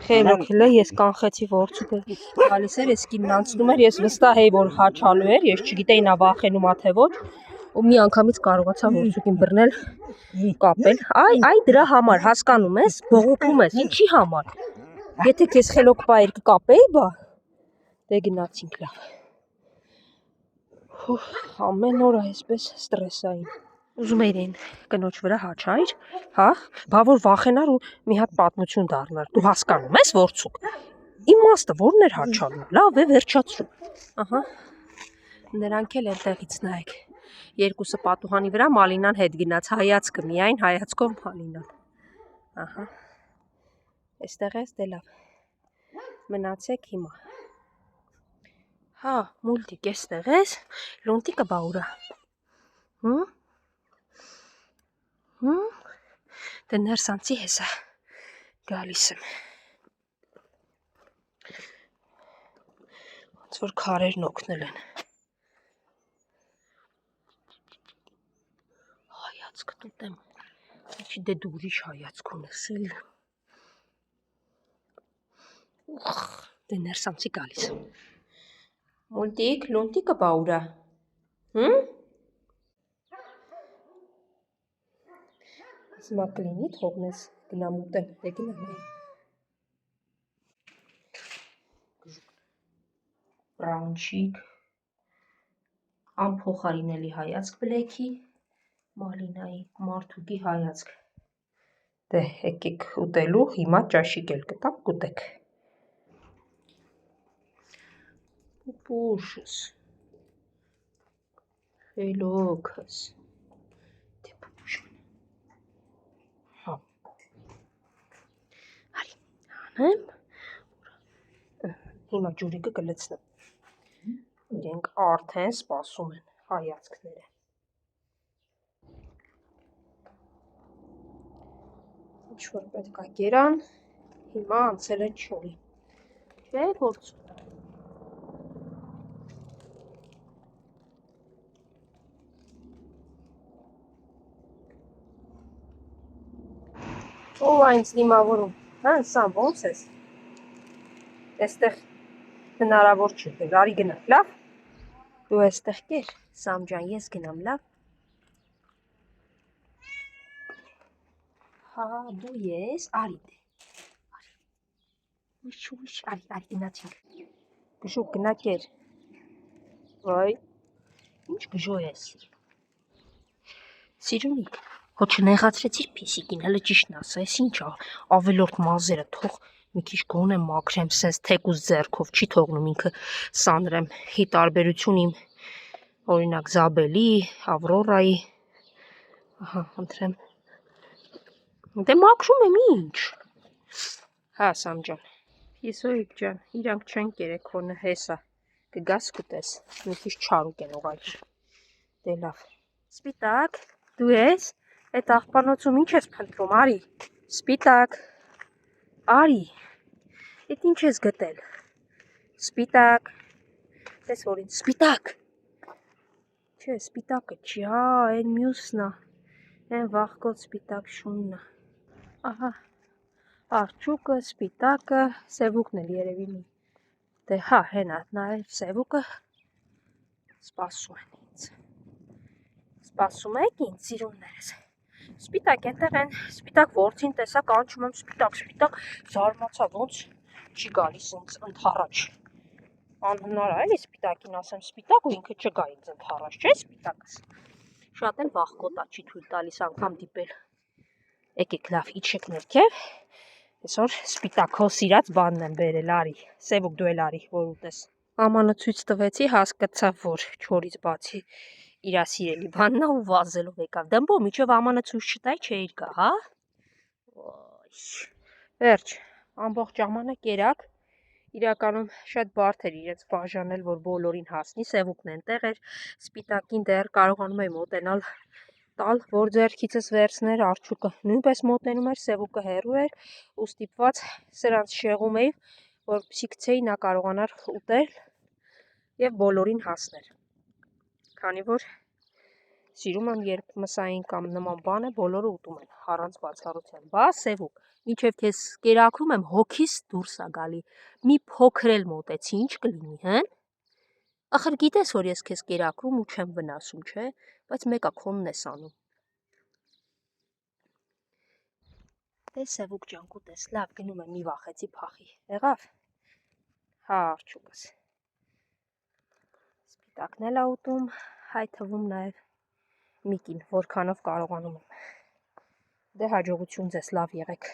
Խելոքել է, ես կանխեցի որցուկը գալիս էր, ես կինն անցնում էր, ես վստահ էի, որ հաչալու էր, ես չգիտեի նա վախենում ա թե ոչ, ու մի անգամից կարողացա որցուկին բռնել, կապել, այ դրա համար, հասկանում ես, բողոքում ես, ինչի համար, եթե քեզ խելոք պահեր կկապեի, բա, դե գնացինք լավ, ամեն օր այսպես ստրեսային, ուզում էիր են կնոջ վրա հաչայր, հա, բա որ վախենար ու մի հատ պատմություն դառնար, դու հասկանում ես որցուկ, իմաստը որն էր հաչալու, լավ է վերջացրու, ահա, նրանք էլ այնտեղից նայեք, երկուսը պատուհանի վրա Մալինան հետ գնաց, հայացքը միայն հայացքով Մալինան, ահա, էստեղ ես, դե լավ, մնացեք հիմա, հա, մուլտիկ էստեղ ես, լոնտիկը բա ուրա, դե ներս անցի հեսա, գալիս եմ, ոնց որ քարերն օգնել են, հայացք տուտեմ, ինչի դե դու ուրիշ հայացք ունես էլ, դե ներս անցի գալիս եմ, մուլտիկ, լոնտիկը բա ուրա, Հիմա կլինի թողնես գնամ ուտեմ, դե գնամ բրաունչիկ, անփոխարինելի հայացք բլեքի, Մալինայի, Մարդուկի հայացք, դե եկեք ուտելու, հիմա ճաշիկ էլ կտամ, կուտեք, պուպուշս, խելոքս, դե պուպուշան, հա, հարի, հանեմ, հիմա ջուրիկը կլցնեմ, իրենք արդեն սպասում են հայացքները, ինչ-որ պետք է կերան, հիմա անցել են չորի, չէ գործում, ով այնց դիմավորում, հա, Սամ, ոնց ես, էստեղ հնարավոր չի, արի գնա, լավ, դու էստեղ կեր, Սամ ջան, ես գնամ, լավ, հա, դու ես, արի դե, ուիշ, արի գնացինք, գժուկ գնա կեր, վայ, ինչ գժո ես, սիրունիք, հո չնեղացրեցիր փիսիկին, հələ ճիշտն ասա, ես ինչ ավելորդ մազերը թող մի քիչ գոնե մաքրեմ, սենց թեկուզ ձեռքով չի թողնում ինքը սանրեմ, ի տարբերություն իմ օրինակ Զաբելի, Ավրորայի, ահա, ընտրեմ, դե մաքրում եմ ինչ, հա Սամ ջան, Իսոիկ ջան, իրանք չեն կերեքոնը հեսա, կգաս կուտես, մի քիչ չարուկ են ուղղակի, դե լավ, Սպիտակ, դու ես, այդ աղբանոցում ինչ ես փնտրում, արի, Սպիտակ, արի, այդ ինչ ես գտել, Սպիտակ, տես որ ինձ, Սպիտակ, չէ, Սպիտակը չի, հա, այն մյուսնա, այն վախկոտ Սպիտակ շուննա, ահա, արջուկը, Սպիտակը, Սևուկն էլ երևի մի, դե հա, հենա, նաև Սևուկը, սպասում են ինձ, սպասում եք ինձ, սիրուններս, Սպիտակ ենտեղ են, Սպիտակ որդին տեսա կանչում եմ, Սպիտակ, զարմացա, ոնց չի գալիս ինձ ընդառաջ, անհնար է էլի Սպիտակին ասեմ Սպիտակ ու ինքը չգա ինձ ընդառաջ, չէ Սպիտակս, շատ էլ վախկոտա չի թույլ տալիս անգամ դիպել, եկեք լավ, իջեք ներքև, այսօր Սպիտակ հո սիրած բանն եմ բերել, արի, Սևուկ դու էլ արի, որ ուտես, ամանը ցույց տվեցի, հասկացա, որ չորից բացի իրա սիրելի բանն ու վազելով եկավ, դմբո, միջև ամանը ցույց չտայի չէիր գա, հա, վերջ, ամբողջ ամանը կերակ, իրականում շատ բարդ էր իրենց բաժանել, որ բոլորին հասնի, Սևուկն ենտեղ էր, Սպիտակին դեռ կարողանում էի մոտենալ տալ, որ ձեռքիցս վերցներ, արջուկը նույնպես մոտենում էր, Սևուկը հեռու էր ու ստիպված սրանց շեղում էի, որպեսզի գցեի նա կարողանար ուտել և բոլորին հասներ, քանի որ Սիրում եմ, երբ մսային կամ նման բան է, բոլորը ուտում են, առանց բացառության։ Բա Սևուկ, մինչև քեզ կերակրում եմ, հոգիս դուրս է գալի։ Մի փոքր էլ մոտեցի, ինչ կլինի, հեն։ Ախր գիտես, որ ես քեզ կերակրում ու չեմ վնասում, չէ, բայց մեկը քոնն ես անում։ Դե Սևուկ ջան, կուտես, լավ, գնում եմ, մի վախեցի փախի։ Եղավ։ Հա, արջուկս։ Սպիտակն էլ ա ուտում, հայ թվում նաև միկին, որքանով կարողանում եմ։ Դե հաջողություն ձեզ, լավ եղեք։